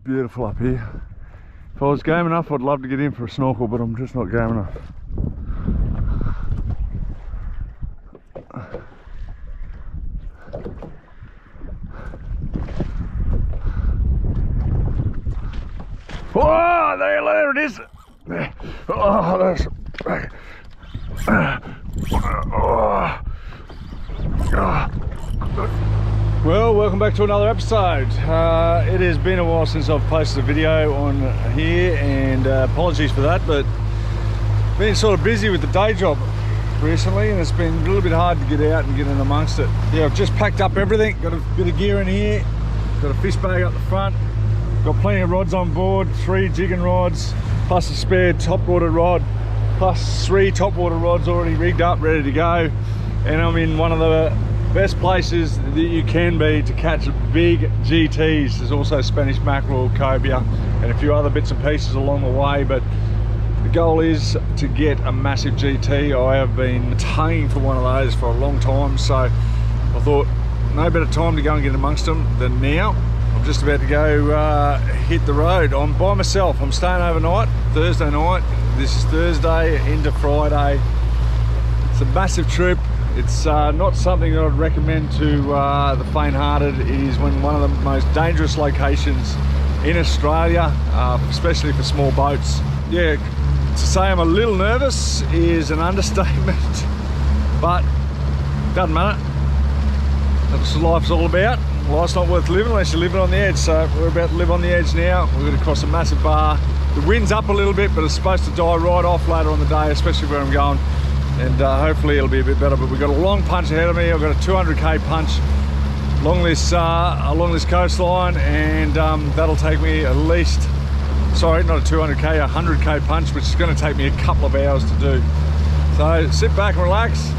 beautiful up here. If I was game enough, I'd love to get in for a snorkel, but I'm just not game enough. Oh, there it is. Oh, that's... Well, welcome back to another episode. It has been a while since I've posted a video on here, and apologies for that, but been sort of busy with the day job recently, and it's been a little bit hard to get out and get in amongst it. Yeah, I've just packed up everything, got a bit of gear in here, got a fish bag up the front, got plenty of rods on board, 3 jigging rods, plus a spare top water rod, plus 3 top water rods already rigged up, ready to go. And I'm in one of the best places that you can be to catch big GTs. There's also Spanish mackerel, cobia, and a few other bits and pieces along the way, but the goal is to get a massive GT. I have been tonguing for one of those for a long time, so I thought no better time to go and get amongst them than now. I'm just about to go hit the road. I'm by myself. I'm staying overnight, Thursday night. This is Thursday into Friday. It's a massive trip. It's not something that I'd recommend to the faint-hearted. It is one of the most dangerous locations in Australia, especially for small boats. Yeah, to say I'm a little nervous is an understatement, but doesn't matter. That's what life's all about. Life's not worth living unless you're living on the edge, so we're about to live on the edge now. We're going to cross a massive bar. The wind's up a little bit, but it's supposed to die right off later on the day, especially where I'm going. And hopefully it'll be a bit better, but we've got a long punch ahead of me. I've got a 200k punch along this coastline, and that'll take me at least, sorry, not a 200k, a 100k punch, which is going to take me a couple of hours to do. So sit back and relax,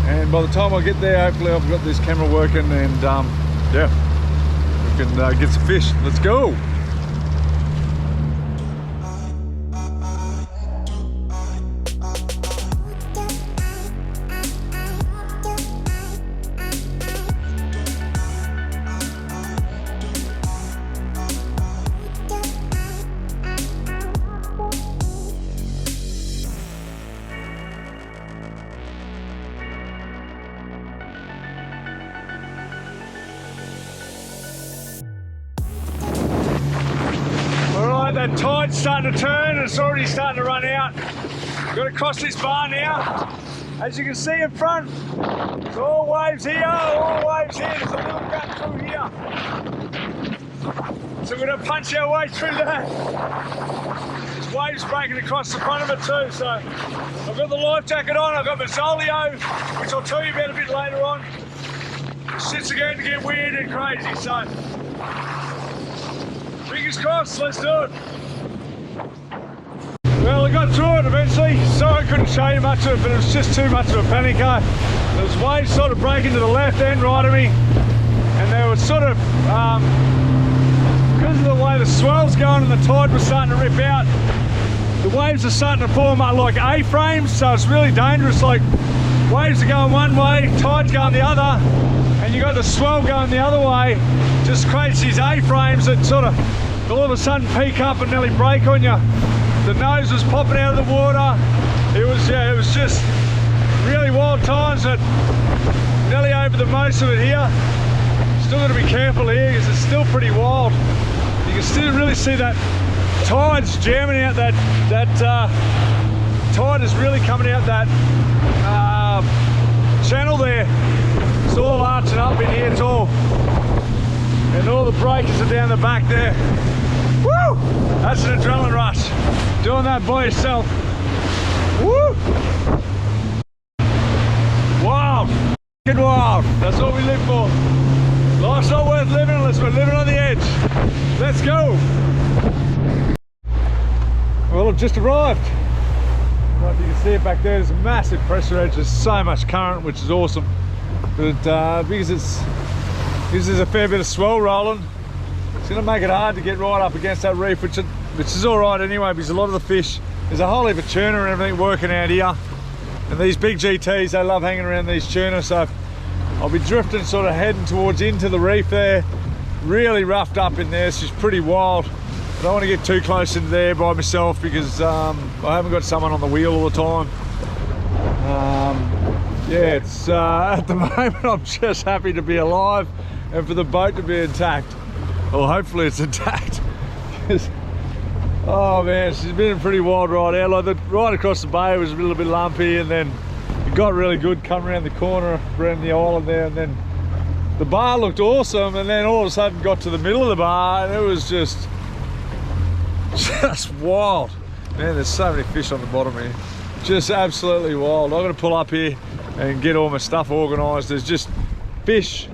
and by the time I get there, hopefully I've got this camera working, and yeah, we can get some fish. Let's go. That tide's starting to turn, and it's already starting to run out. Got to cross this bar now. As you can see in front, it's all waves here, all waves here. There's a little gap through here. So we're going to punch our way through that. There's waves breaking across the front of it too. So I've got the life jacket on, I've got my Zolio, which I'll tell you about a bit later on. The shits are going to get weird and crazy, so fingers crossed, let's do it. Well, I got through it eventually. Sorry I couldn't show you much of it, but it was just too much of a panic. There was waves sort of breaking to the left and right of me, and they were sort of, because of the way the swell's going and the tide was starting to rip out, the waves are starting to form like A-frames, so it's really dangerous. Like, waves are going one way, tide's going the other, and you got the swell going the other way. Just creates these A-frames that sort of all of a sudden peak up and nearly break on you. The nose was popping out of the water. It was just really wild times, but nearly over the most of it here. Still got to be careful here because it's still pretty wild. You can still really see that tide's jamming out. That tide is really coming out that channel there. It's all arching up in here. It's all, and all the breakers are down the back there. Woo! That's an adrenaline rush. Doing that by yourself. Woo! Wild. Fucking wild. That's what we live for. Life's not worth living unless we're living on the edge. Let's go. Well, I've just arrived. Right, you can see it back there. There's a massive pressure edge. There's so much current, which is awesome. But because there's a fair bit of swell rolling, it's going to make it hard to get right up against that reef, which is all right anyway, because a lot of the fish, there's a whole heap of tuna and everything working out here, and these big GTs, they love hanging around these tuna, so I'll be drifting, sort of heading towards into the reef there, really roughed up in there. It's just pretty wild. I don't want to get too close into there by myself because I haven't got someone on the wheel all the time. Yeah, it's at the moment I'm just happy to be alive and for the boat to be intact. Well, hopefully it's intact. Oh man, it's been a pretty wild ride out. Like the ride across the bay was a little bit lumpy, and then it got really good coming around the corner, around the island there, and then the bar looked awesome, and then all of a sudden got to the middle of the bar and it was just wild. Man, there's so many fish on the bottom here. Just absolutely wild. I'm gonna pull up here and get all my stuff organised. There's just fish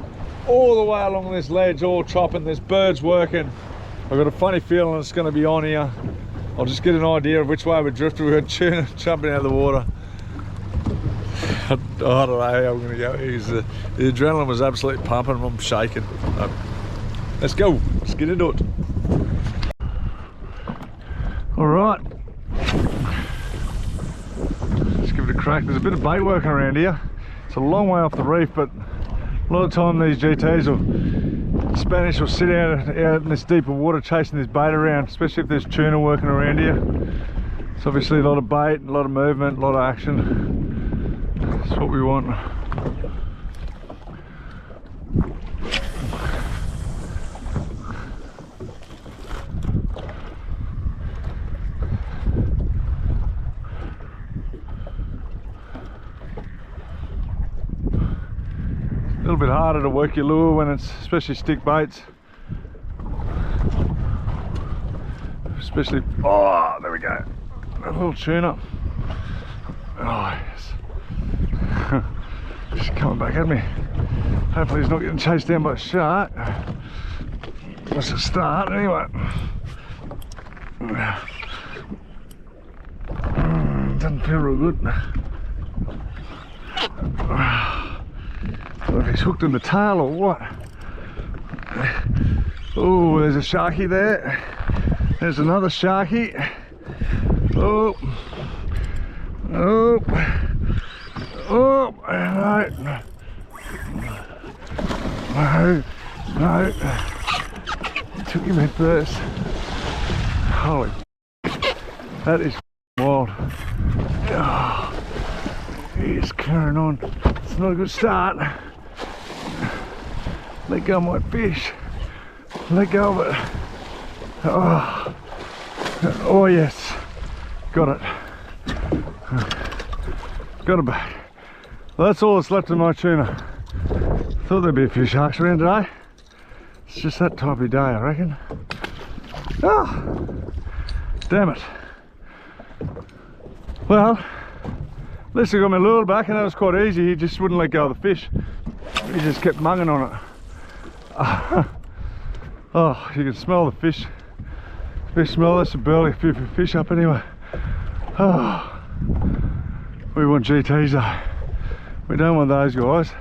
all the way along this ledge, all chopping. There's birds working. I've got a funny feeling it's going to be on here. I'll just get an idea of which way we drifted. We've got tuna jumping out of the water. I don't know how I'm going to go. The adrenaline was absolutely pumping. I'm shaking. Let's go. Let's get into it. All right. Let's give it a crack. There's a bit of bait working around here. It's a long way off the reef, but a lot of time these GTs or Spanish will sit out in this deeper water chasing this bait around, especially if there's tuna working around here. It's obviously a lot of bait, a lot of movement, a lot of action. That's what we want. A little bit harder to work your lure when it's especially stick baits. Especially, oh, there we go. A little tuna. Oh, yes. Just coming back at me. Hopefully he's not getting chased down by a shark. That's a start anyway. Doesn't feel real good. I don't know if he's hooked in the tail or what. Oh, there's a sharky there. There's another sharky. Oh, oh, oh, no, no, no. Took him head first. Holy, that is wild. Oh, he's carrying on. It's not a good start. Let go of my fish. Let go of it. Oh, oh yes. Got it. Got it back. Well, that's all that's left of my tuna. Thought there'd be a few sharks around today. It's just that type of day, I reckon. Oh, damn it. Well, at least I got my lure back, and that was quite easy. He just wouldn't let go of the fish. He just kept mugging on it. Oh, you can smell the fish. Fish smell. That's a burly few fish up anyway. Oh, we want GTs though. We don't want those guys.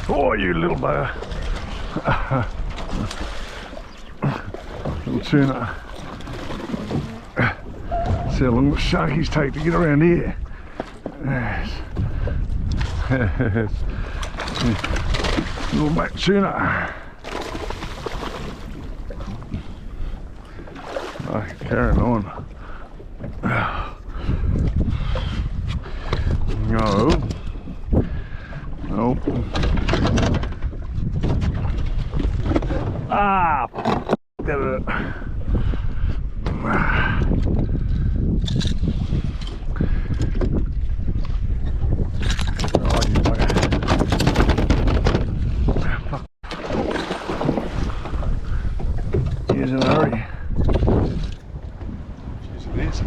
Oh, you little bugger. Little tuna. See how long the sharkies take to get around here. Yes. Yes. Little mate tuna. Oh, carrying on. No. Nope. Ah! Get it. Oh, you bugger. Fuck. Here's in a hurry. Jeez, it is.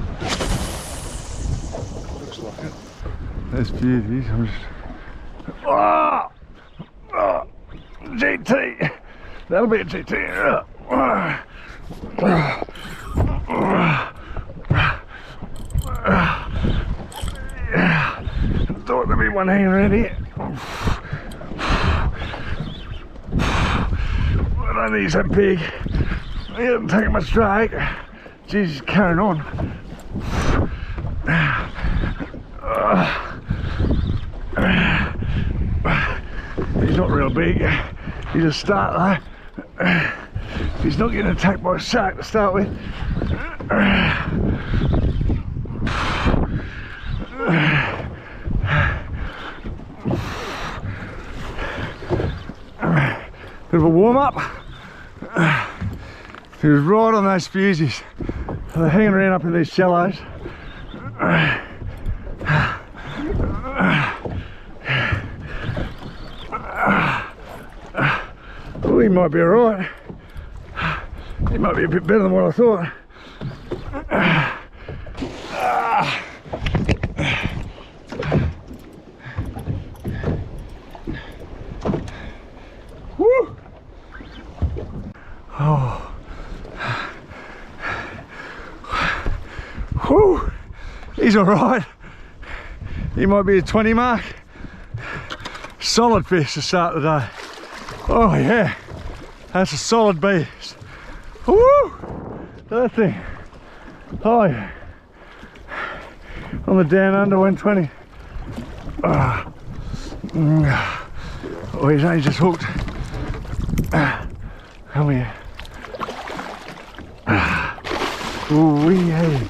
Looks like it. There's beauties. I'm just. Oh! Oh! GT! That'll be a GT. Thought there'd be one hanging around here. don't think he's that big. He hasn't taken much drag. Jeez, he's carrying on. He's not real big. He's a start though. He's not getting attacked by a shark to start with. Bit of a warm up. He was right on those fuses. So they're hanging around up in these shallows. Oh, he might be alright. He might be a bit better than what I thought. Woo! Oh. Woo! He's alright. He might be a 20 mark. Solid fish to start the day. Oh yeah, that's a solid beast. Woo! That thing. Oh yeah. On the down under 120. Oh, he's only just hooked. Come here. Ooh wee hey.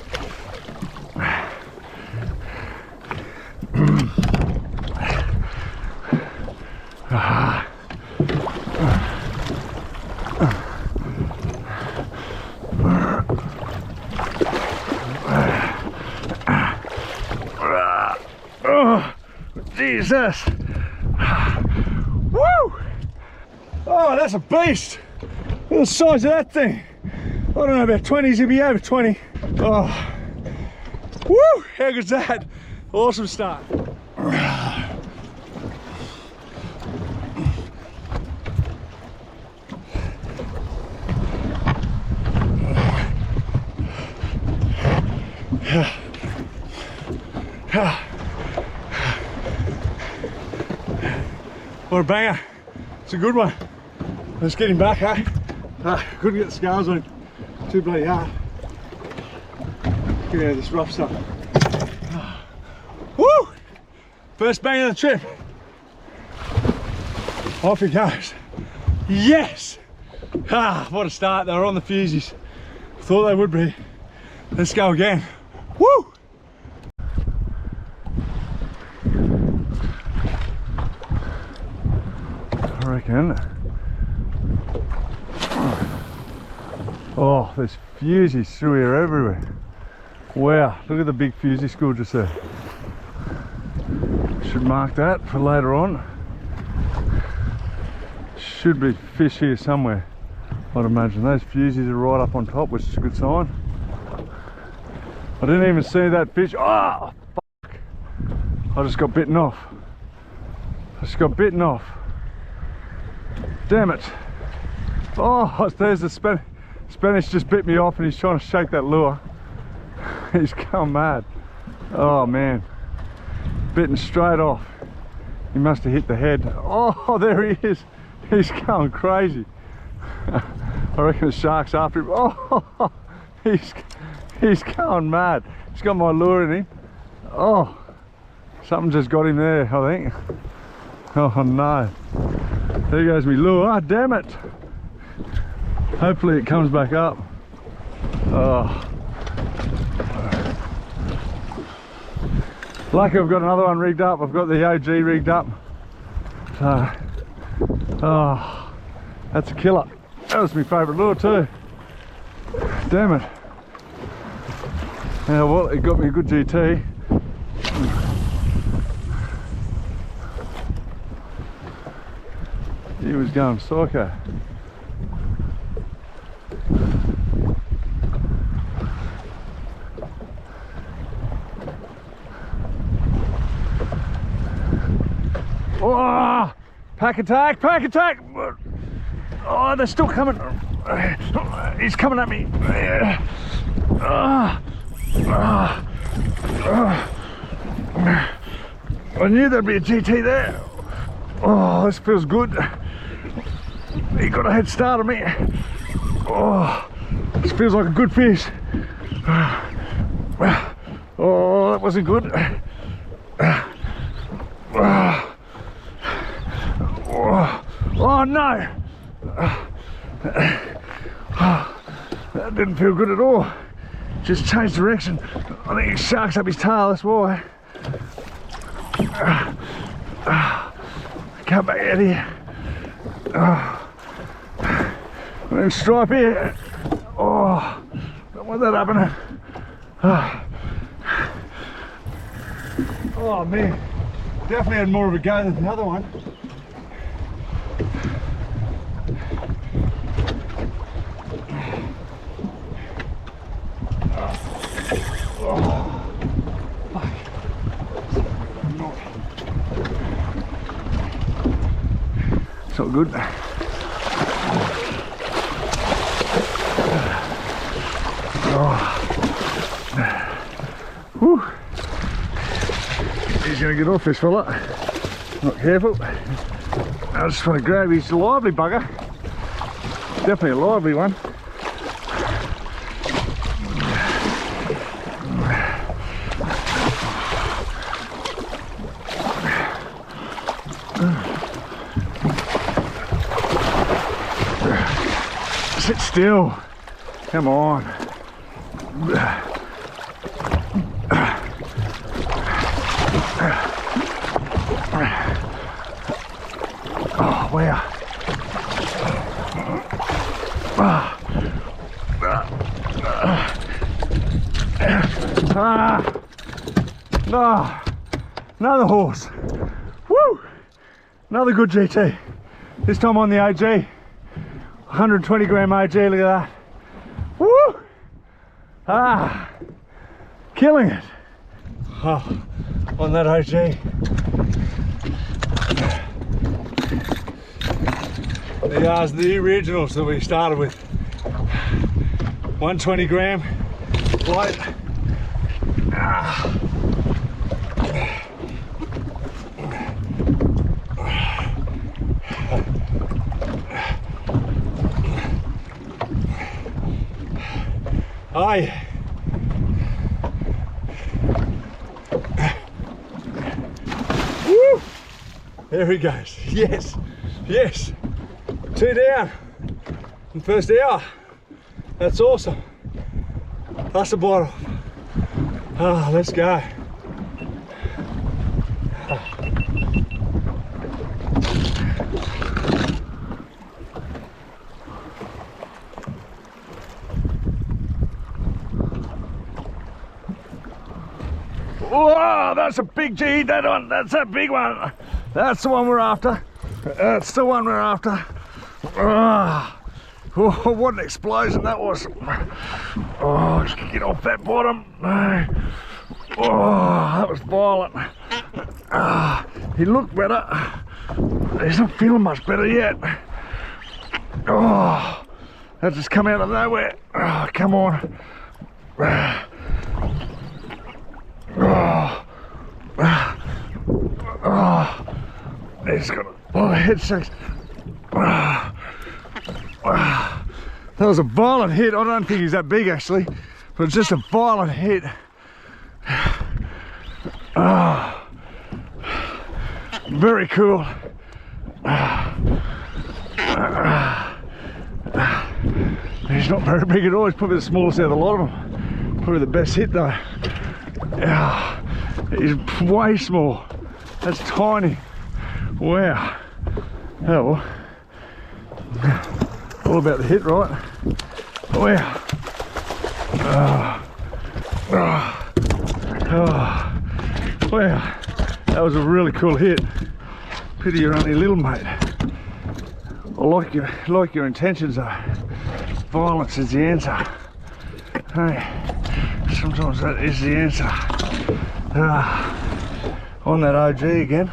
Oh, Jesus! Woo! Oh, that's a beast! Look at the size of that thing. I don't know about 20s, he'll be over 20. Oh, woo! How good's that? Awesome start. What a banger. It's a good one. Let's get him back, eh? Couldn't get the scales on him. Too bloody hard. Get out of this rough stuff. Woo! First bang of the trip. Off he goes. Yes! Ah, what a start. They were on the fuses. Thought they would be. Let's go again. Woo! I reckon. Oh, there's fuses through here everywhere. Wow, look at the big fusey school just there. Should mark that for later on. Should be fish here somewhere, I'd imagine. Those fuses are right up on top, which is a good sign. I didn't even see that fish. Oh, fuck. I just got bitten off. Damn it. Oh, there's the Spanish just bit me off and he's trying to shake that lure. He's gone mad. Oh man. Bitten straight off. He must have hit the head. Oh, there he is. He's going crazy. I reckon the shark's after him. Oh, he's going mad. He's got my lure in him. Oh, something just got him there, I think. Oh no. There goes me lure. Ah, damn it. Hopefully it comes back up. Oh. Lucky I've got another one rigged up. I've got the OG rigged up. So, oh, that's a killer. That was my favourite lure too. Damn it. Yeah, well, it got me a good GT. He was going psycho. Oh, pack attack, pack attack. Oh, they're still coming. He's coming at me. I knew there'd be a GT there. Oh, this feels good. he got a head start on me. Oh, this feels like a good fish. Oh, that wasn't good. Oh no! That didn't feel good at all. Just changed direction. I think he sharks up his tail, that's why. Come back out here. And stripe here. Oh, don't want that happening. Oh man, definitely had more of a go than the other one. It's not good. Whew. He's going to get off this fella. Not careful. I just want to grab his lively bugger. Definitely a lively one. Sit still. Come on. Oh, wow. No. Another horse. Woo! Another good GT. This time on the AG. 120 gram AG, look at that. Woo! Killing it. Oh, on that AG. There's the originals that we started with. 120 gram light. Hi. Woo! There he goes. Yes, yes. 2 down in the first hour. That's awesome. That's a bite off. Ah, let's go. Whoa, that's a big G, that one. That's a big one. That's the one we're after. That's the one we're after. Oh, what an explosion that was. Oh, just get off that bottom. Oh, that was violent. He looked better. He's not feeling much better yet. Oh, that just come out of nowhere. Oh, come on. He's got a lot of head shakes. That was a violent hit. I don't think he's that big actually, but it's just a violent hit. Very cool. He's not very big at all. He's probably the smallest out of a lot of them. Probably the best hit though. He's way small. That's tiny. Wow. Oh, all about the hit, right? Wow. Wow. That was a really cool hit. Pity you're only little, mate. I like your intentions though. Violence is the answer. Hey, sometimes that is the answer. On that OG again.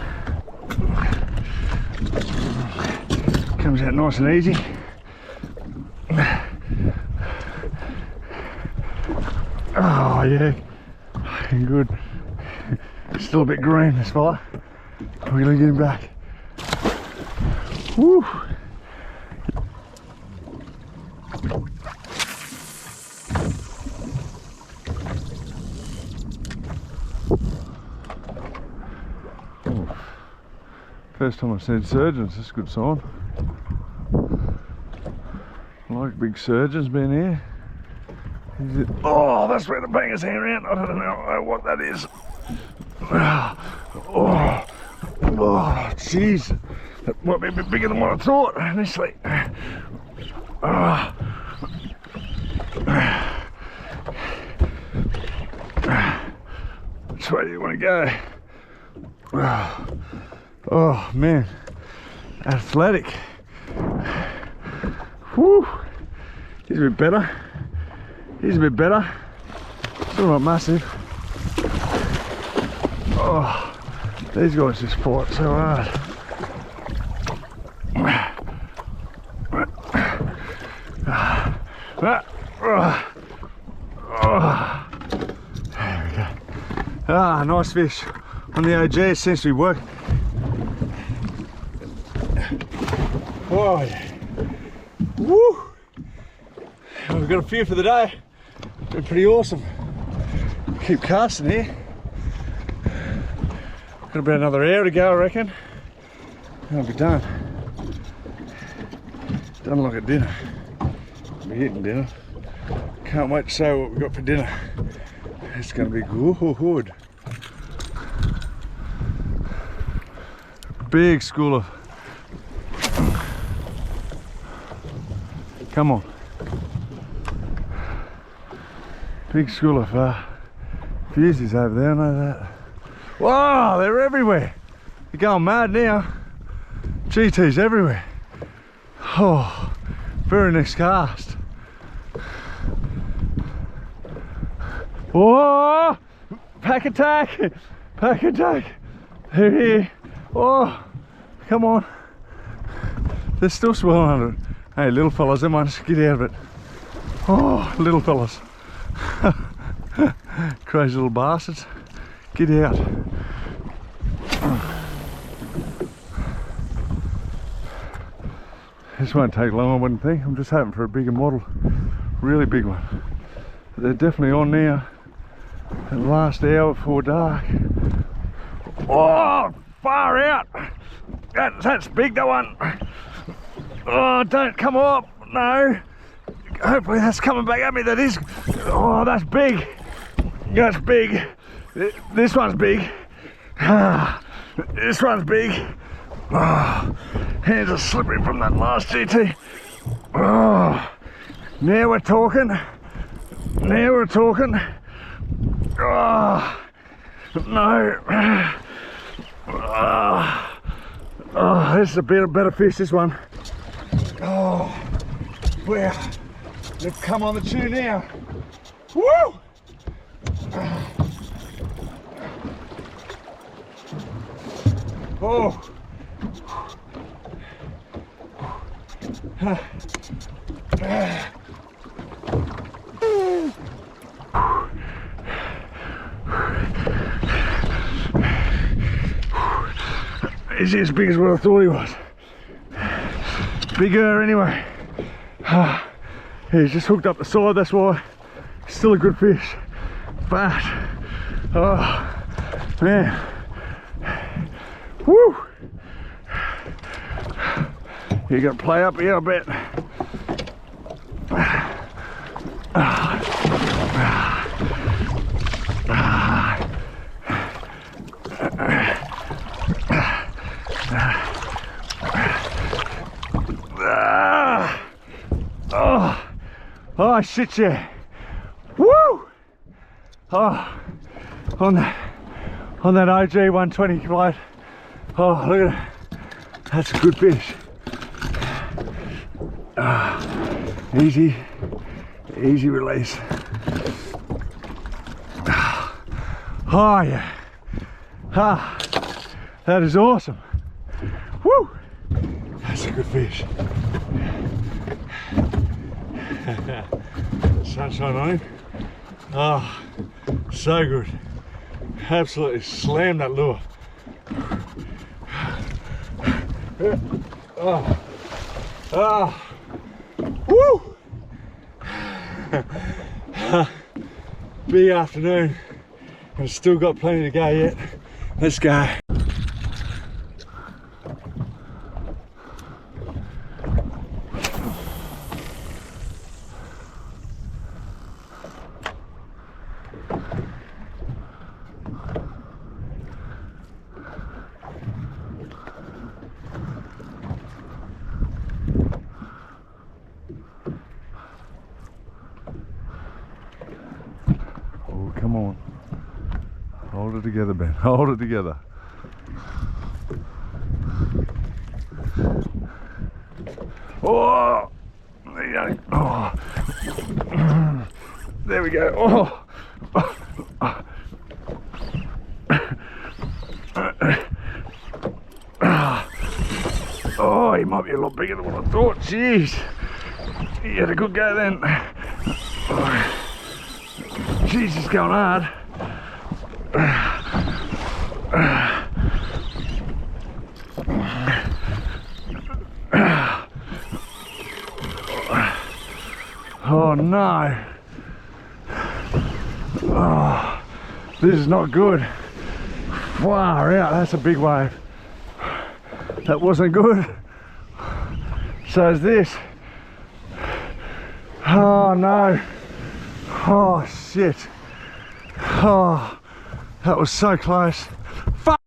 Comes out nice and easy. Oh yeah, good. Still a bit green, this fella. We're gonna get him back. Woo! First time I've seen surgeons, that's a good sign. I like big surgeons being here. Oh, that's where the banger's hanging around. I don't know what that is. Oh, jeez. That might be a bit bigger than what I thought initially. Which way do you want to go? Oh man, athletic. Whew. He's a bit better. He's a bit better. Still not massive. Oh, these guys just fought so hard. There we go. Ah, nice fish on the OG. It seems to be working. Oh yeah. Woo! We've got a few for the day. Been pretty awesome. Keep casting here. Got about another hour to go, I reckon. I'll be done. Done like a dinner. I'll be eating dinner. Can't wait to say what we got for dinner. It's going to be good. Big school of. Come on. Big school of fuses over there, I know that. Wow, they're everywhere. They're going mad now. GT's everywhere. Oh, very next cast. Whoa! Pack attack! Pack attack! They're here. Oh, come on. They're still swelling under it. Hey, little fellas, they might just get out of it. Oh, little fellas. Crazy little bastards. Get out. This won't take long, I wouldn't think. I'm just hoping for a bigger model. Really big one. But they're definitely on now. The last hour before dark. Oh, far out. That's big, that one. Oh, don't come up. No. Hopefully that's coming back at me. That is. Oh, that's big. That's big. This one's big. This one's big. Oh, hands are slippery from that last GT. Oh, now we're talking. Now we're talking. Oh, no. Oh, this is a better fish, this one. Oh, wow. They've come on the tune now. Woo! Oh. Is he as big as what I thought he was? Bigger anyway. He's just hooked up the side, that's why. Still a good fish. But, oh, man. Woo! You got to play up here, I bet. Oh shit, yeah. Woo! Oh, on that OG 120 blade. Oh, look at it. That's a good fish. Easy release. Oh yeah. That is awesome. Woo! That's a good fish. Sunshine on him. Oh, so good. Absolutely slammed that lure. Oh, woo! Big afternoon, and still got plenty to go yet. Let's go. come on. Hold it together, Ben. Hold it together. Oh! There you go. Oh. There we go. Oh! Oh, he might be a lot bigger than what I thought. Jeez. He had a good go then. Oh. Jeez, he's going hard. Oh no. Oh, this is not good. Far out, that's a big wave. That wasn't good. So is this. Oh no. Oh shit. Oh, that was so close. Fuck.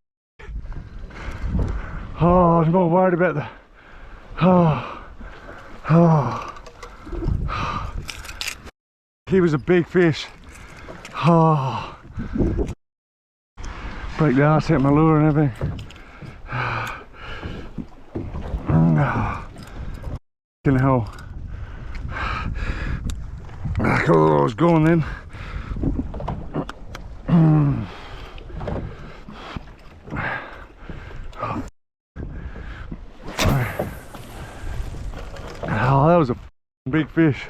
Oh, I was more worried about the. Oh. He was a big fish. Oh. Break the arse out my lure and everything. Fucking hell. I thought I was going then. Oh, that was a big fish.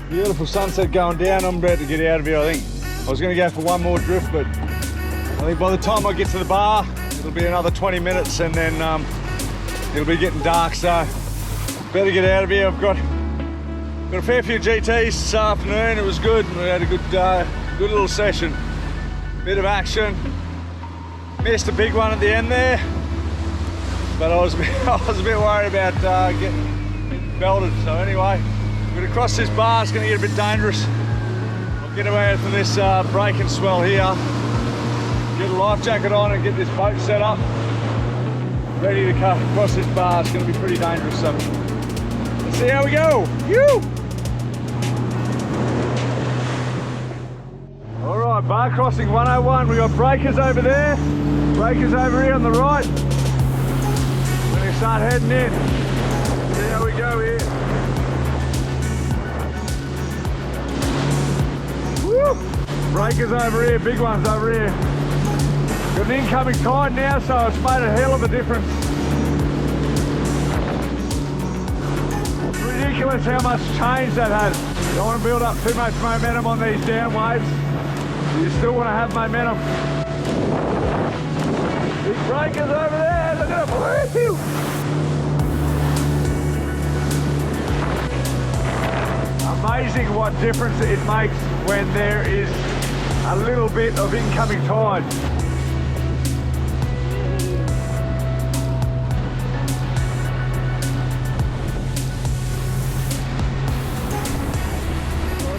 Beautiful sunset going down. I'm about to get out of here, I think. I was going to go for one more drift, but I think by the time I get to the bar, it'll be another 20 minutes and then it'll be getting dark, so better get out of here. I've got a fair few GTs this afternoon. It was good. We had a good little session. Bit of action. Missed a big one at the end there, but I was a bit worried about getting belted. So anyway, I'm going to cross this bar. It's going to get a bit dangerous. I'll get away from this breaking swell here. Get a life jacket on and get this boat set up. Ready to cut across this bar. It's going to be pretty dangerous. So let's see how we go. Yoo! Alright, bar crossing 101. We've got breakers over there. Breakers over here on the right. We're going to start heading in. See how we go here. Woo! Breakers over here, big ones over here. Got an incoming tide now, so it's made a hell of a difference. It's ridiculous how much change that has. Don't want to build up too much momentum on these down waves. You still want to have momentum. Big breakers over there, look at them. Amazing what difference it makes when there is a little bit of incoming tide.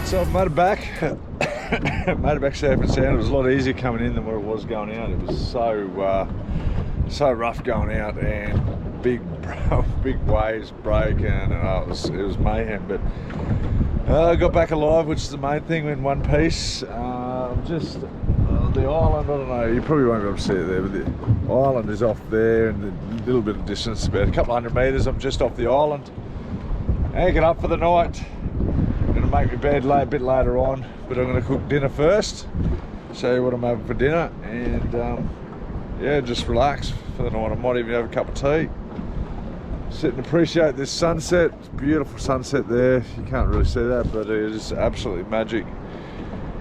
So I've made it back. Made it back safe and sound. It was a lot easier coming in than what it was going out. It was so rough going out, and big waves breaking, and it was mayhem. But I got back alive, which is the main thing. In one piece. Just the island. I don't know. You probably won't be able to see it there, but the island is off there, and a little bit of distance, about a couple hundred meters. I'm just off the island, anchored up for the night. Gonna make my bed a bit later on, but I'm gonna cook dinner first, show you what I'm having for dinner, and yeah, just relax for the night. I might even have a cup of tea, sit and appreciate this sunset. It's a beautiful sunset there. You can't really see that, but it is absolutely magic.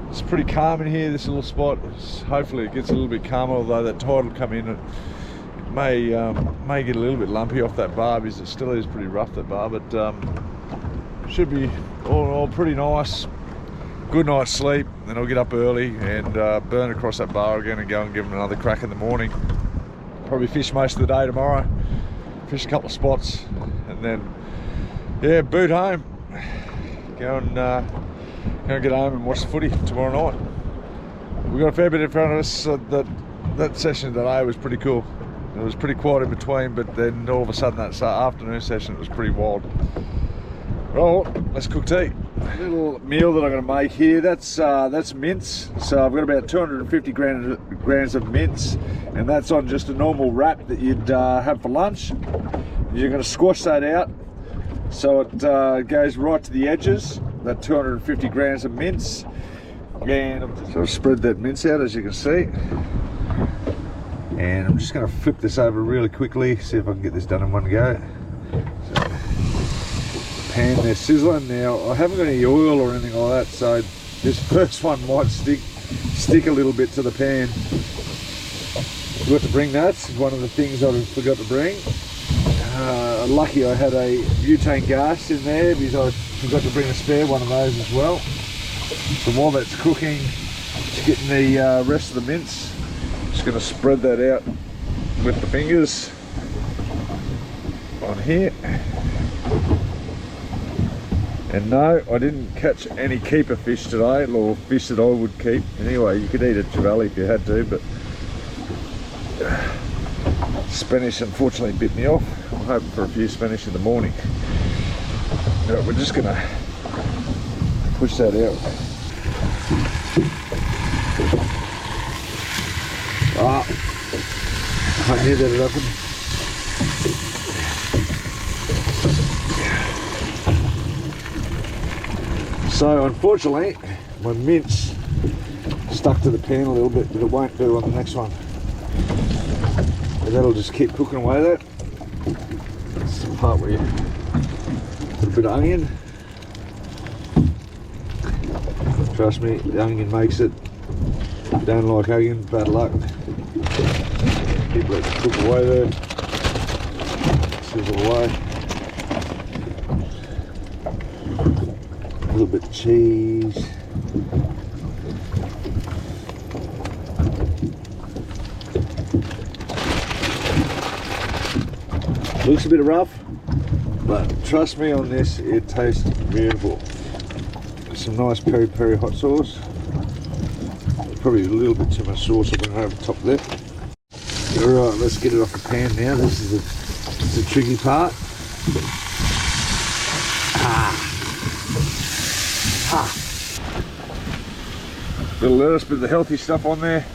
It's pretty calm in here, this little spot. Hopefully it gets a little bit calmer, although that tide will come in. It may get a little bit lumpy off that bar, because it still is pretty rough, that bar, but should be all in all pretty nice. Good night's sleep, then I'll get up early and burn across that bar again and go and give them another crack in the morning. Probably fish most of the day tomorrow, fish a couple of spots, and then yeah, boot home. Go and get home and watch the footy tomorrow night. We've got a fair bit in front of us. That session today was pretty cool. It was pretty quiet in between, but then all of a sudden that afternoon session, it was pretty wild. Well, let's cook tea. Little meal that I'm going to make here. That's mince. So I've got about 250 grams of mince, and that's on just a normal wrap that you'd have for lunch. You're going to squash that out so it goes right to the edges. That 250 grams of mince, and so I've spread that mince out, as you can see. And I'm just going to flip this over really quickly, see if I can get this done in one go. So, pan there sizzling. Now I haven't got any oil or anything like that, so this first one might stick a little bit to the pan. Forgot to bring that. It's one of the things I forgot to bring. Lucky I had a butane gas in there, because I forgot to bring a spare one of those as well. So while that's cooking, just getting the rest of the mince, just going to spread that out with the fingers on here. And no, I didn't catch any keeper fish today, or fish that I would keep. Anyway, you could eat a Trevally if you had to, but Spanish unfortunately bit me off. I'm hoping for a few Spanish in the morning. Right, we're just going to push that out. I knew that it happened. So unfortunately, my mince stuck to the pan a little bit, but it won't do on the next one. But that'll just keep cooking away there. That's the part where you put a bit of onion. Trust me, the onion makes it. If you don't like onion, bad luck. Keep letting it cook away there. Sizzle away. A little bit of cheese. Looks a bit rough, but trust me on this, it tastes beautiful. Some nice peri peri hot sauce. Probably a little bit too much sauce I went over the top there. Alright, let's get it off the pan now. This is the tricky part. Little lettuce, bit of the healthy stuff on there.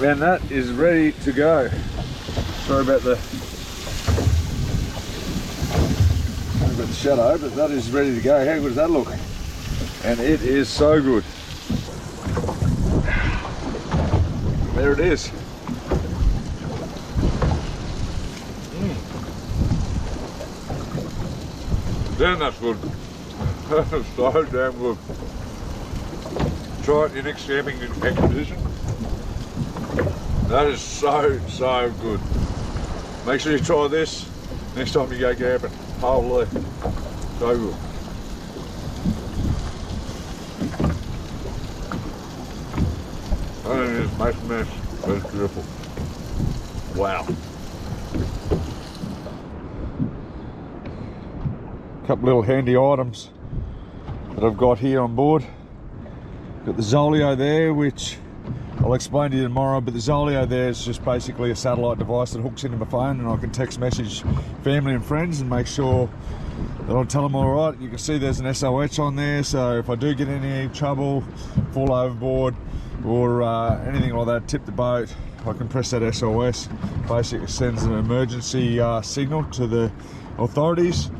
And that is ready to go. Sorry about the shadow, but that is ready to go. How good does that look? And it is so good. There it is. Damn, that's good. That is so damn good. Try it in camping expedition. That is so good. Make sure you try this next time you go camping. Holy, so good. And it is nice mess, but it's beautiful. Wow. Couple little handy items that I've got here on board. Got the Zoleo there, which I'll explain to you tomorrow, but the Zoleo there is just basically a satellite device that hooks into my phone, and I can text message family and friends and make sure that I'll tell them all right. You can see there's an SOS on there, so if I do get in any trouble, fall overboard or anything like that, tip the boat, I can press that SOS. Basically sends an emergency signal to the authorities.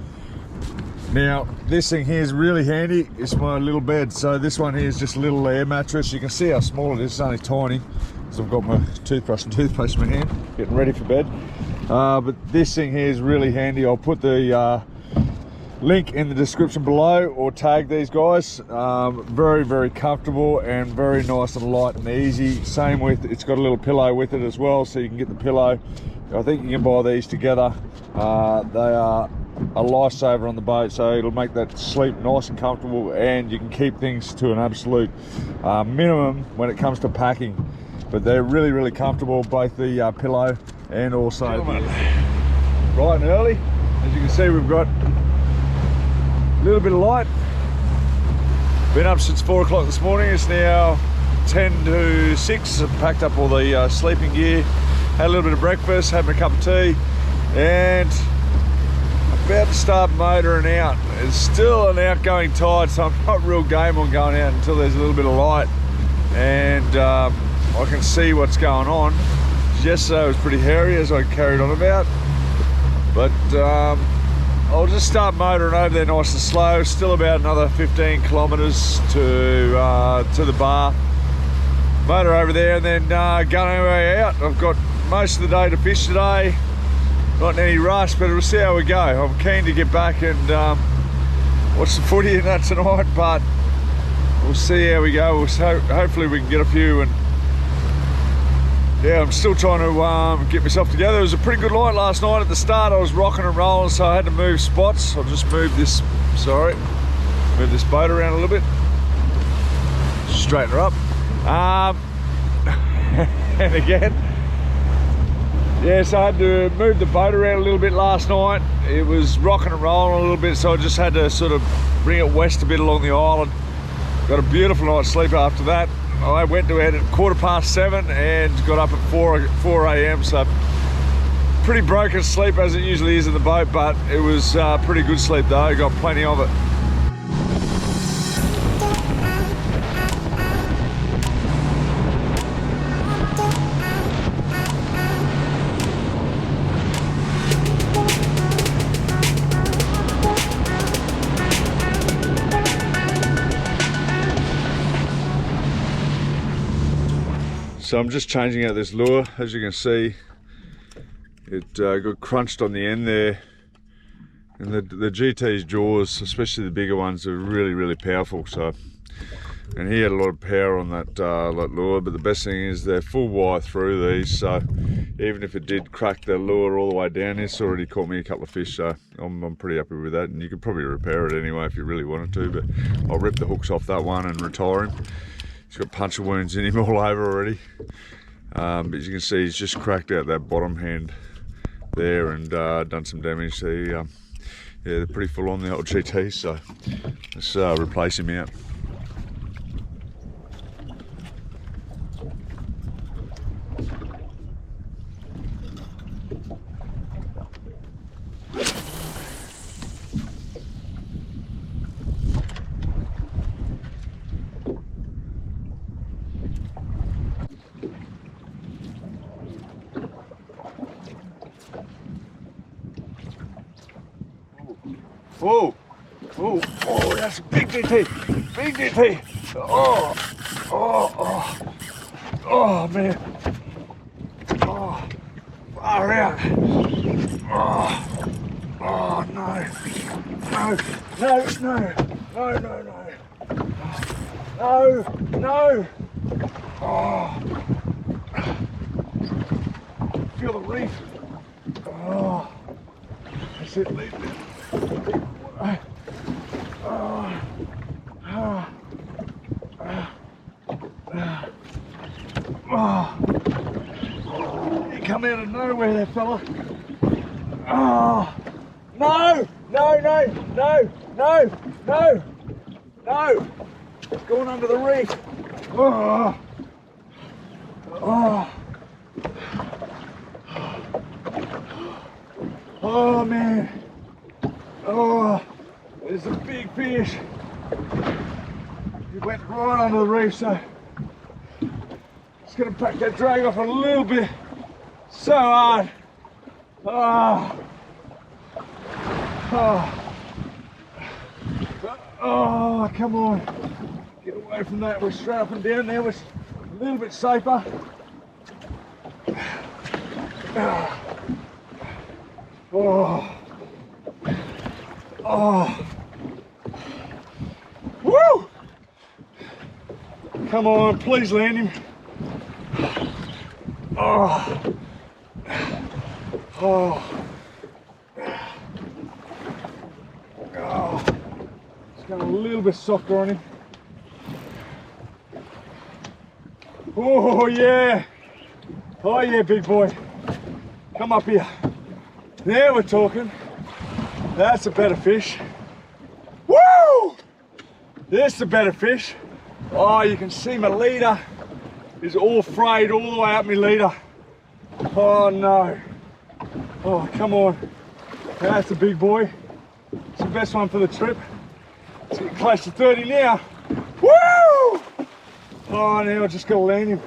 Now this thing here is really handy. It's my little bed. So this one here is just a little air mattress. You can see how small it is. It's only tiny. So I've got my toothbrush and toothpaste in my hand, getting ready for bed. But this thing here is really handy. I'll put the link in the description below, or tag these guys. Very comfortable and very nice and light and easy. Same with, it's got a little pillow with it as well, so you can get the pillow. I think you can buy these together. They are a lifesaver on the boat, so it'll make that sleep nice and comfortable, and you can keep things to an absolute minimum when it comes to packing. But they're really comfortable, both the pillow and also bright and early. As you can see, we've got a little bit of light. Been up since 4 o'clock this morning. It's now 10 to 6. I've packed up all the sleeping gear, had a little bit of breakfast, having a cup of tea, and about to start motoring out. It's still an outgoing tide, so I'm not real game on going out until there's a little bit of light and I can see what's going on. Yesterday was pretty hairy as I carried on about, but I'll just start motoring over there nice and slow. Still about another 15 kilometres to the bar. Motor over there and then go our way out. I've got most of the day to fish today. Not in any rush, but we'll see how we go. I'm keen to get back and watch the footy and that tonight, but we'll see how we go. Hopefully we can get a few. And yeah, I'm still trying to get myself together. It was a pretty good light last night. At the start I was rocking and rolling, so I had to move spots. I'll just move this, move this boat around a little bit. Straighten her up. And again, yeah, so I had to move the boat around a little bit last night. It was rocking and rolling a little bit, so I just had to sort of bring it west a bit along the island. Got a beautiful night's sleep after that. I went to bed at 7:15 and got up at 4 a.m. So pretty broken sleep as it usually is in the boat, but it was pretty good sleep though. Got plenty of it. So I'm just changing out this lure. As you can see, it got crunched on the end there. And the GT's jaws, especially the bigger ones, are really, really powerful. So, and he had a lot of power on that lure, but the best thing is they're full wire through these. So even if it did crack the lure all the way down, it's already caught me a couple of fish. So I'm pretty happy with that. And you could probably repair it anyway if you really wanted to, but I'll rip the hooks off that one and retire him. He's got puncture wounds in him all over already. But as you can see, he's just cracked out that bottom hand there and done some damage. So yeah, they're pretty full on the old GT, so let's replace him out. Oh, oh, oh, that's a big DT, big DT. Oh, oh, oh, oh, man. Oh, far out. Oh, oh, no, no, no, no, no, no, no, no, no. Oh, feel the reef. Oh, that's it, leave it. You come out of nowhere there, fella. Oh, no, no, no, no, no, no, no. It's going under the reef. Oh, oh, oh man. Oh, there's a big fish. He went right under the reef, so just gonna pack that drag off a little bit. So hard. Oh. Oh. Oh, come on. Get away from that. We're straight up and down there. We're a little bit safer. Oh. Oh, woo! Come on, please land him. Oh, oh, oh. It's got a little bit softer on him. Oh yeah, oh yeah, big boy. Come up here. There we're talking. That's a better fish. Woo! There's a better fish. Oh, you can see my leader is all frayed all the way up my leader. Oh no. Oh, come on. That's a big boy. It's the best one for the trip. It's getting close to 30 now. Woo! Oh, now I just got to land him.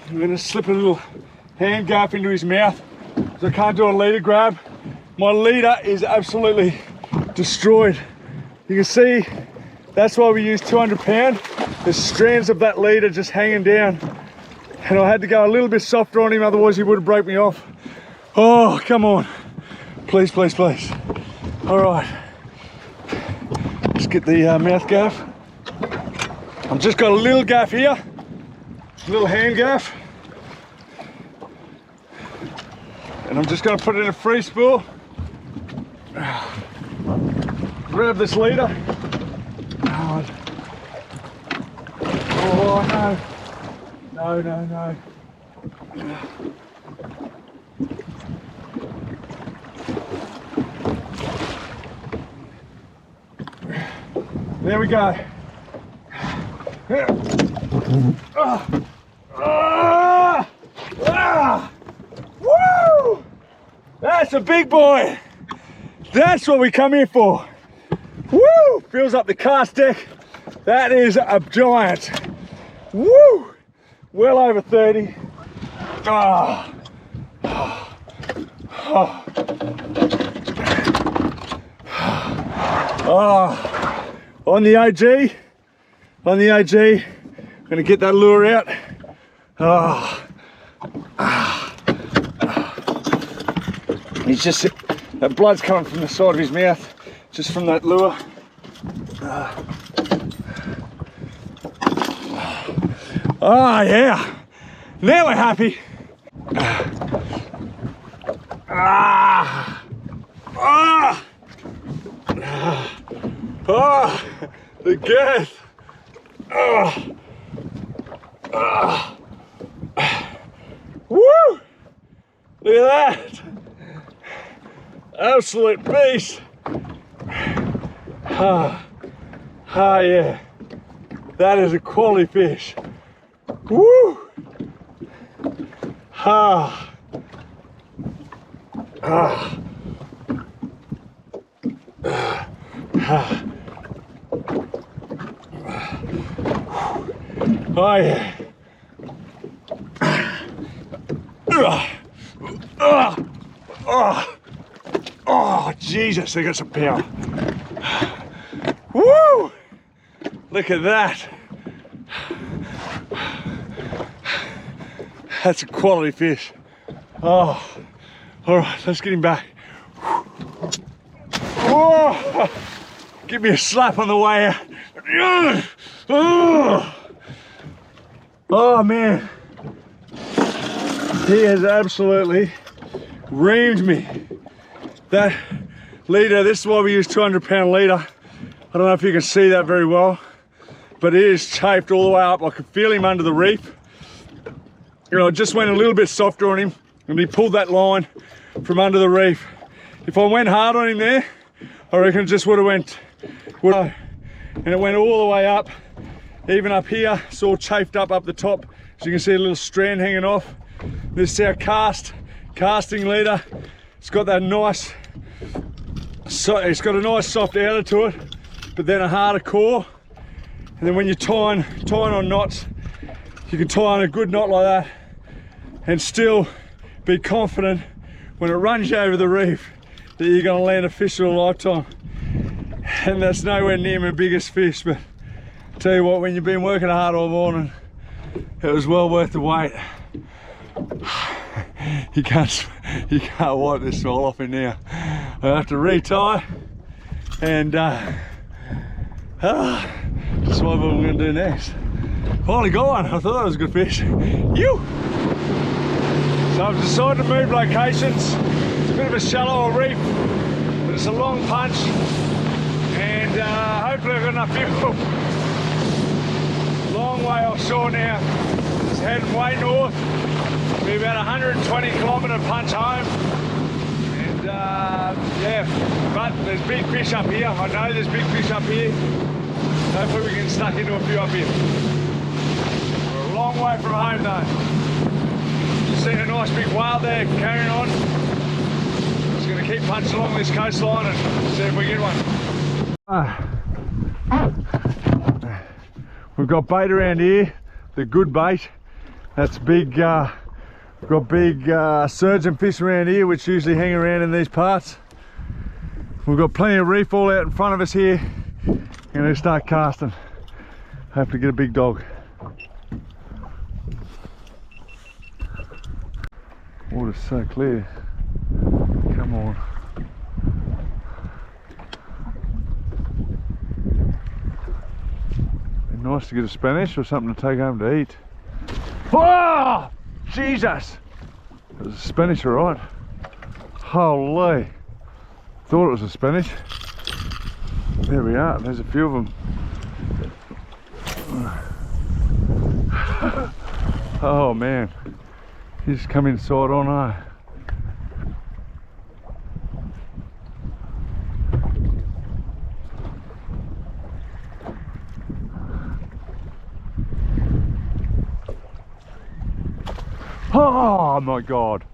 I'm going to slip a little hand gaff into his mouth so I can't do a leader grab. My leader is absolutely destroyed. You can see that's why we use 200 pound. There's strands of that leader just hanging down. And I had to go a little bit softer on him, otherwise he would have broke me off. Oh, come on. Please, please, please. All right. Let's get the mouth gaff. I've just got a little gaff here. A little hand gaff. And I'm just going to put it in a free spool. Grab this leader. Oh no. No, no, no. There we go. Woo! That's a big boy. That's what we come here for. Woo! Fills up the cast deck. That is a giant. Woo! Well over 30. Oh. Oh. Oh. On the OG, I'm gonna get that lure out. Oh. He's just, that blood's coming from the side of his mouth, just from that lure. Oh yeah, now we're happy. The girth. Woo! Look at that. Absolute beast. Yeah. That is a quality fish. Woo! Oh yeah. Oh Jesus, they got some power. Woo! Look at that. That's a quality fish. Oh, all right, let's get him back. Whoa! Give me a slap on the way out. Oh man, he has absolutely reamed me. That leader, this is why we use 200 pound leader. I don't know if you can see that very well, but it is chafed all the way up. I could feel him under the reef. You know, I just went a little bit softer on him and he pulled that line from under the reef. If I went hard on him there, I reckon it just would have went, and it went all the way up. Even up here, it's all chafed up the top. So you can see a little strand hanging off. This is our casting leader. It's got that nice, it's got a nice soft outer to it, but then a harder core. And then when you're tying on knots, you can tie on a good knot like that and still be confident when it runs you over the reef that you're gonna land a fish of a lifetime. And that's nowhere near my biggest fish, but tell you what, when you've been working hard all morning, it was well worth the wait. You can't wipe this smile off in now. I have to retie and that's what I'm going to do next. Finally got one. I thought that was a good fish. You. So I've decided to move locations. It's a bit of a shallower reef, but it's a long punch, and hopefully I've got enough fuel. Long way offshore now. Just heading way north. Be about 120 kilometre punch home. And yeah, but there's big fish up here. I know there's big fish up here. Hopefully we can snuck into a few up here. We're a long way from home though. Just seen a nice big whale there carrying on. Just going to keep punching along this coastline and see if we get one. We've got bait around here, the good bait. That's big, we've got big surgeon fish around here which usually hang around in these parts. We've got plenty of reef all out in front of us here. I'm going to start casting. Hopefully get a big dog. Water's so clear. Come on. Be nice to get a Spanish or something to take home to eat. Oh! Jesus! It was a Spanish, alright. Holy! Thought it was a Spanish. There we are, there's a few of them. Oh man, he's come inside on, eh? Oh my God.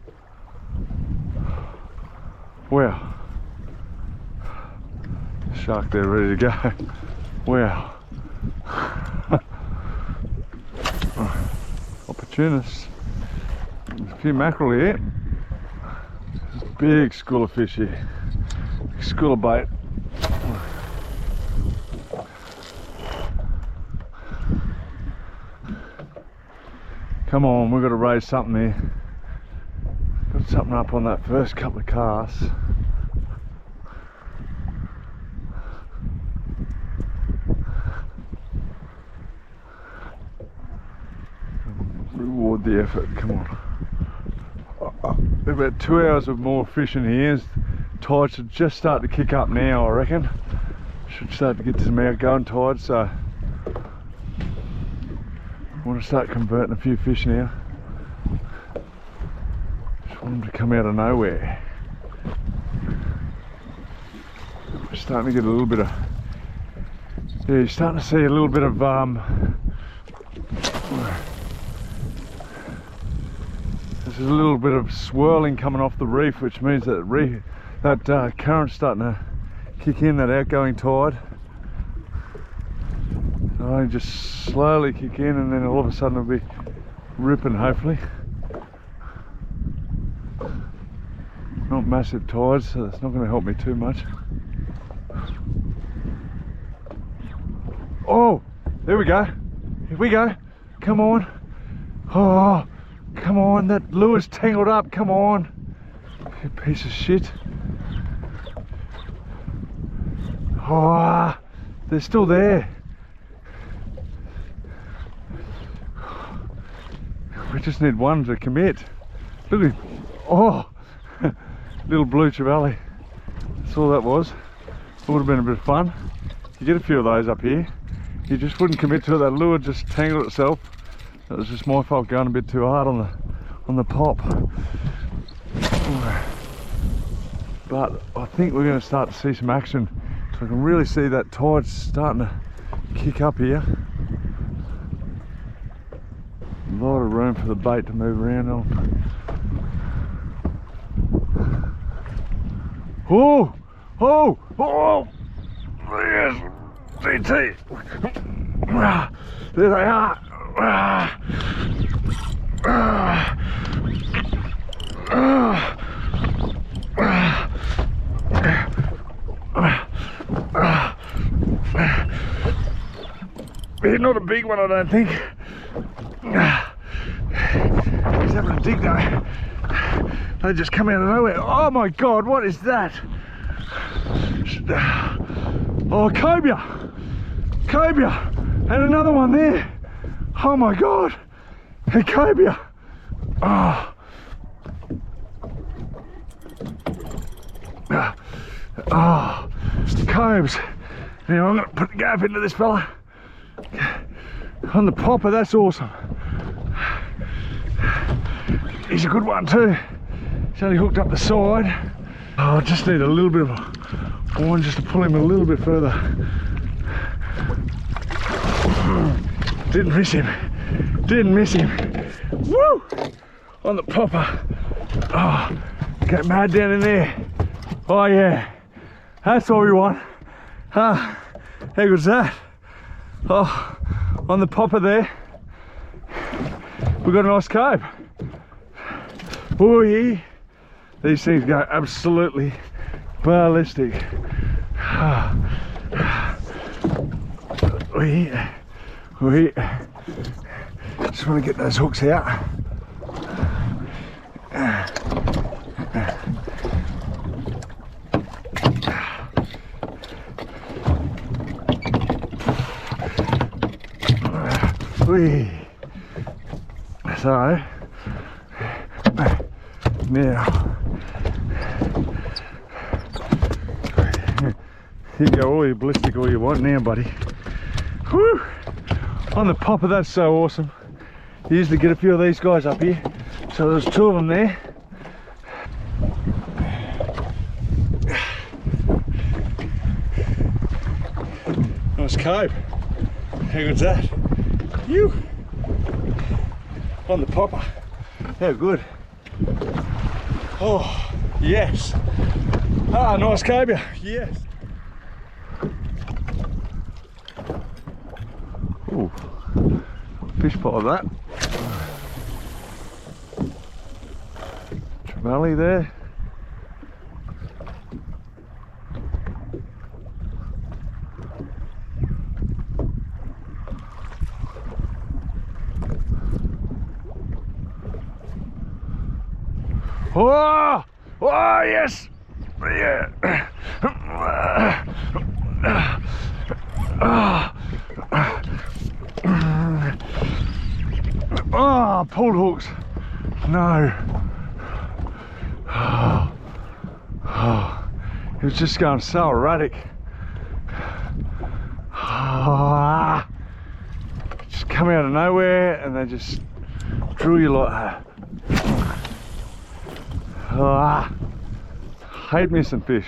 Wow. Shark there ready to go. Wow. Opportunists. There's a few mackerel here. Big school of fish here. Big school of bait. Come on, we've got to raise something here. Got something up on that first couple of casts. Reward the effort, come on. About 2 hours of more fishing here. Tide should just start to kick up now, I reckon. Should start to get some outgoing tides, so I want to start converting a few fish now. Just want them to come out of nowhere. We're starting to get a little bit of, yeah, you're starting to see a little bit of there's a little bit of swirling coming off the reef, which means that current's starting to kick in, that outgoing tide. So I just slowly kick in and then all of a sudden it'll be ripping, hopefully. Not massive tides, so that's not going to help me too much. Oh, there we go. Here we go. Come on. Oh, come on. That lure's tangled up. Come on. You piece of shit. Oh, they're still there. We just need one to commit. Look at him. Oh, little blue Trevally. That's all that was. It would have been a bit of fun. You get a few of those up here. You just wouldn't commit to it. That lure just tangled itself. That was just my fault going a bit too hard on the pop. But I think we're going to start to see some action. So I can really see that tide starting to kick up here. A lot of room for the bait to move around on. Oh! Oh! Oh! Yes! CT! There they are! Not a big one, I don't think. He's having a dig though. They just come out of nowhere. Oh my God, what is that? Oh, cobia! Cobia! And another one there. Oh my God! A cobia! Oh. Oh, cobes. Now I'm going to put the gaff into this fella. On the popper, that's awesome. He's a good one too. He's only hooked up the side. Oh, I just need a little bit of a line just to pull him a little bit further. Didn't miss him. Didn't miss him. Woo! On the popper. Oh, get mad down in there. Oh yeah, that's what we want. How good's that? Oh, on the popper there, we've got a nice cove. Oh yeah, these things go absolutely ballistic. Oh yeah, oh yeah. Just want to get those hooks out. So now you go all your ballistic all you want now, buddy. Whew. On the popper, that's so awesome. You usually get a few of these guys up here, so there's two of them there. Nice cove. How good's that? You on the popper. How good. Oh yes. Ah, nice cobia. Yes. Ooh, fish pot of that. Trevally there. Oh, oh yes, yeah. Oh, pulled hooks. No. Oh, it was just going so erratic. Oh, just come out of nowhere and they just drew you like that. Ah, hate missing fish.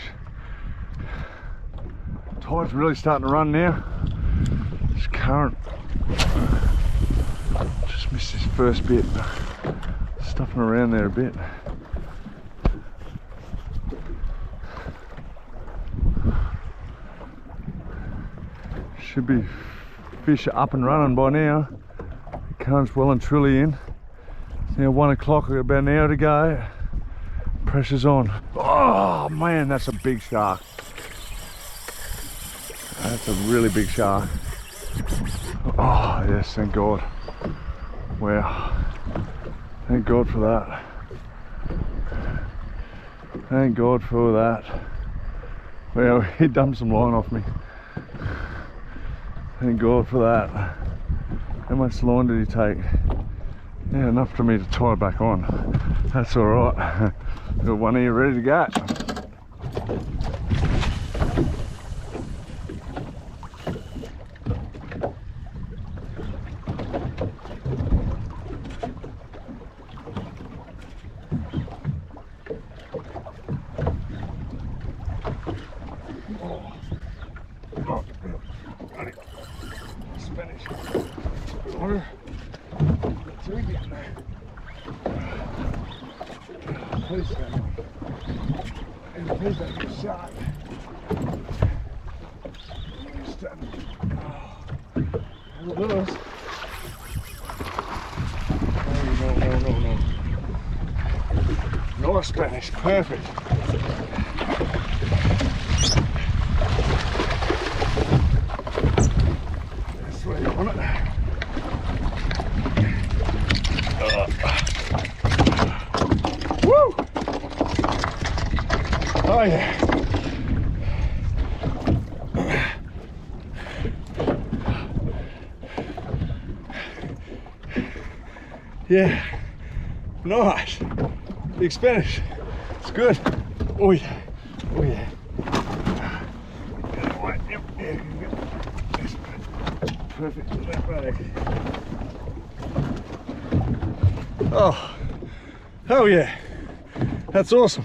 Tide's really starting to run now. This current. Just missed this first bit. Stuffing around there a bit. Should be fish up and running by now. The current's well and truly in. It's now 1 o'clock, we've got about an hour to go. Pressure's on. Oh man, that's a big shark. That's a really big shark. Oh yes, thank God. Wow. Thank God for that. Thank God for that. Well, he dumped some line off me. Thank God for that. How much line did he take? Yeah, enough for me to tie it back on. That's alright. Got one here ready to go. Spanish. Water. Let's see again. Please don't get shot. Look at those. No. Nice Spanish, perfect. That's where you want it. Woo! Oh yeah. Yeah, nice. Big Spanish. It's good. Oh yeah. Oh yeah. Perfect. Oh, hell yeah. That's awesome.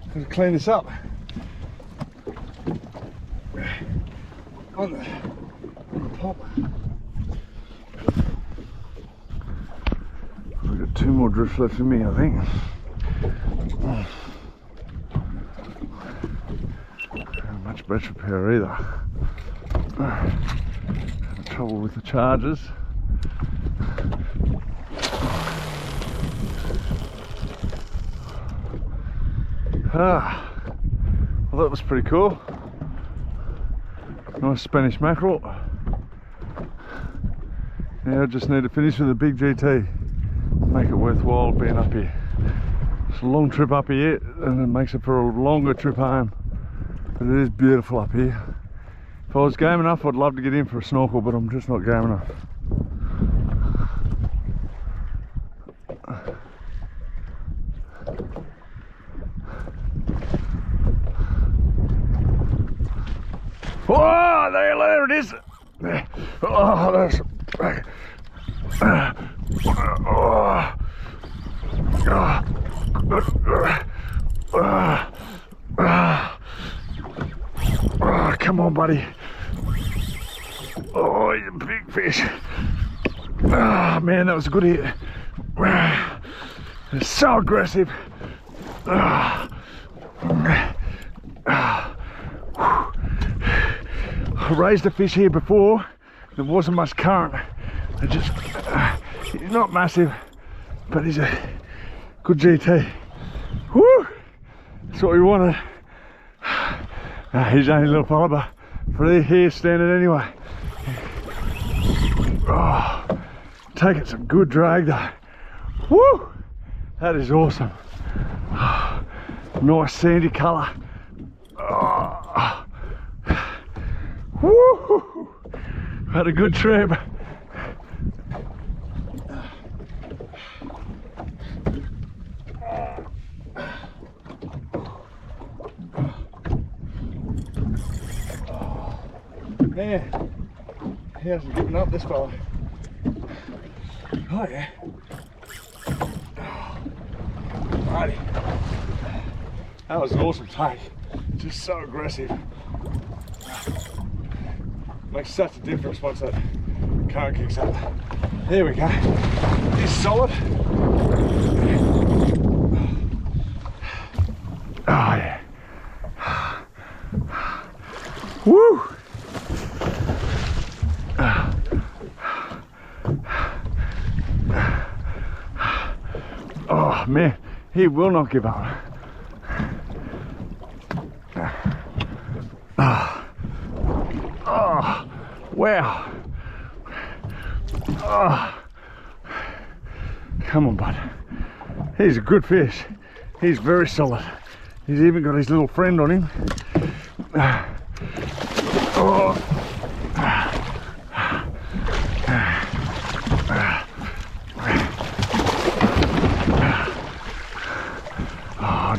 I'm gonna clean this up. On the pop. We've got 2 more drifts left in me, I think. much repair either. Having trouble with the chargers. Well, that was pretty cool. Nice Spanish mackerel. Now I just need to finish with a big GT. Make it worthwhile being up here. It's a long trip up here and it makes it for a longer trip home. But it is beautiful up here. If I was game enough, I'd love to get in for a snorkel, but I'm just not game enough. Oh, there it is. Oh, that's... Oh, come on, buddy. Oh, he's a big fish. Oh, man, that was a good hit. It's so aggressive. I raised a fish here before. There wasn't much current. I just, he's not massive, but he's a good GT. Woo! That's what we wanted. He's only a little fella, but for the here standing anyway. Oh, taking some good drag though. Woo! That is awesome. Oh, nice sandy colour. Oh. Woo! Had a good trip. Man, he hasn't given up this fella. Oh yeah. Righty. That was an awesome take. Just so aggressive. Makes such a difference once that current kicks up. There we go. He's solid. Oh yeah. Woo! Oh man, he will not give up. Oh, wow. Oh. Come on, bud. He's a good fish. He's very solid. He's even got his little friend on him. Oh.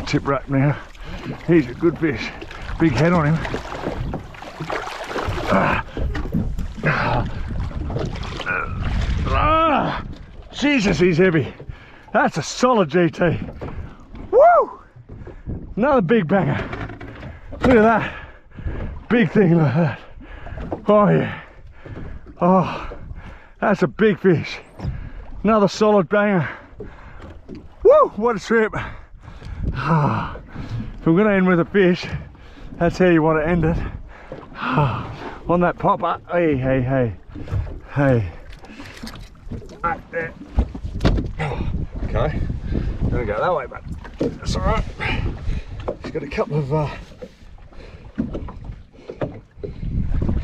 Tip wrap now. He's a good fish. Big head on him. Jesus, he's heavy. That's a solid GT. Woo! Another big banger. Look at that. Big thing like that. Oh yeah. Oh, that's a big fish. Another solid banger. Woo! What a trip. If I'm going to end with a fish, that's how you want to end it. On that popper. Hey, hey, hey. Hey. Right there. Okay. Gonna go that way, but that's alright. He's got a couple of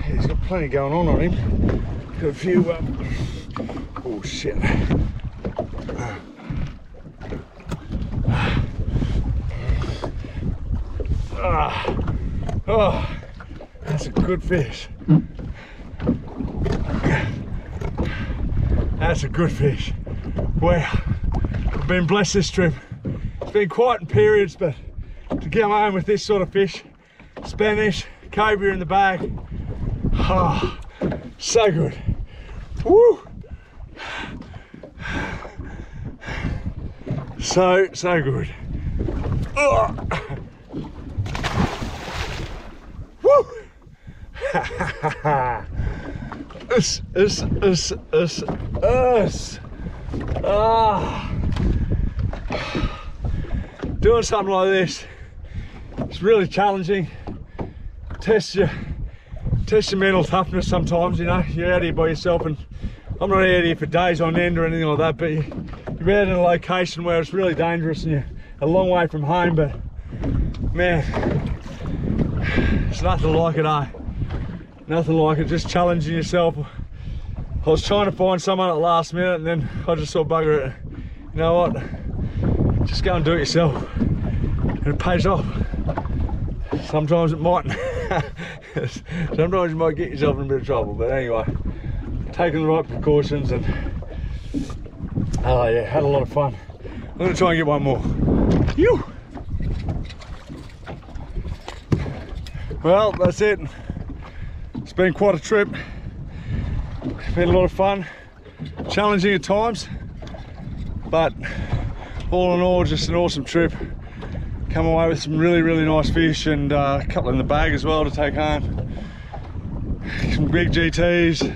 he's got plenty going on him. Got a few oh shit. Oh, that's a good fish. That's a good fish. Wow, I've been blessed this trip. It's been quiet in periods, but to get home with this sort of fish, Spanish, cobia in the bag, oh, so good. Woo! So good. Oh. Woo! Us. Ah. Doing something like this, it's really challenging. test your mental toughness sometimes, you know. You're out here by yourself, and I'm not out here for days on end or anything like that, but you're out in a location where it's really dangerous and you're a long way from home, but man, it's nothing like it, eh? Nothing like it, just challenging yourself. I was trying to find someone at the last minute, and then I just thought, bugger it, you know what, just go and do it yourself, and it pays off. Sometimes it mightn't. Sometimes you might get yourself in a bit of trouble, but anyway, taking the right precautions, and oh yeah, had a lot of fun. I'm going to try and get one more. Phew. Well, that's it. It's been quite a trip. It's been a lot of fun, challenging at times, but all in all, just an awesome trip. Come away with some really nice fish, and a couple in the bag as well to take home. Some big GTs,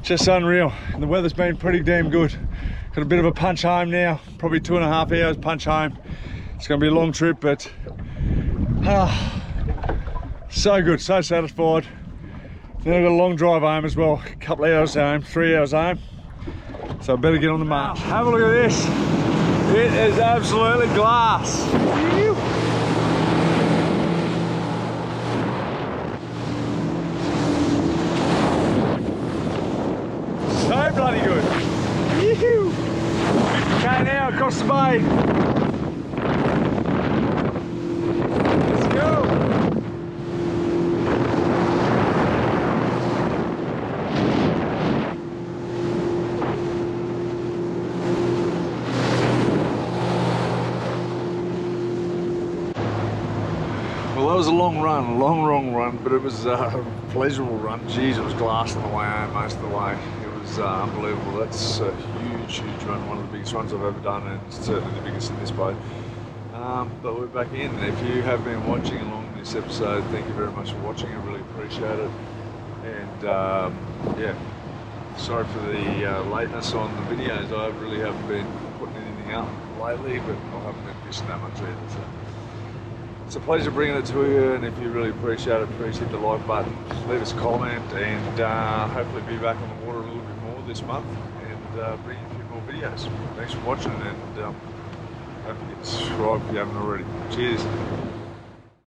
just unreal. And the weather's been pretty damn good. Got a bit of a punch home now, probably 2.5 hours punch home. It's going to be a long trip, but so good, so satisfied. Then I've got a long drive home as well, a couple of hours home, 3 hours home. So I better get on the march. Have a look at this. It is absolutely glass. So bloody good. Okay, now across the bay. Let's go. Well, that was a long run, but it was a pleasurable run. Jeez, it was glass on the way home most of the way. It was unbelievable. That's a huge run, one of the biggest runs I've ever done, and certainly the biggest in this boat. But we're back in. If you have been watching along this episode, thank you very much for watching. I really appreciate it. And yeah, sorry for the lateness on the videos. I really haven't been putting anything up lately, but I haven't been fishing that much either. So it's a pleasure bringing it to you, and if you really appreciate it, please hit the like button, leave us a comment, and hopefully be back on the water a little bit more this month, and bring you a few more videos. Thanks for watching, and don't forget to subscribe if you haven't already. Cheers.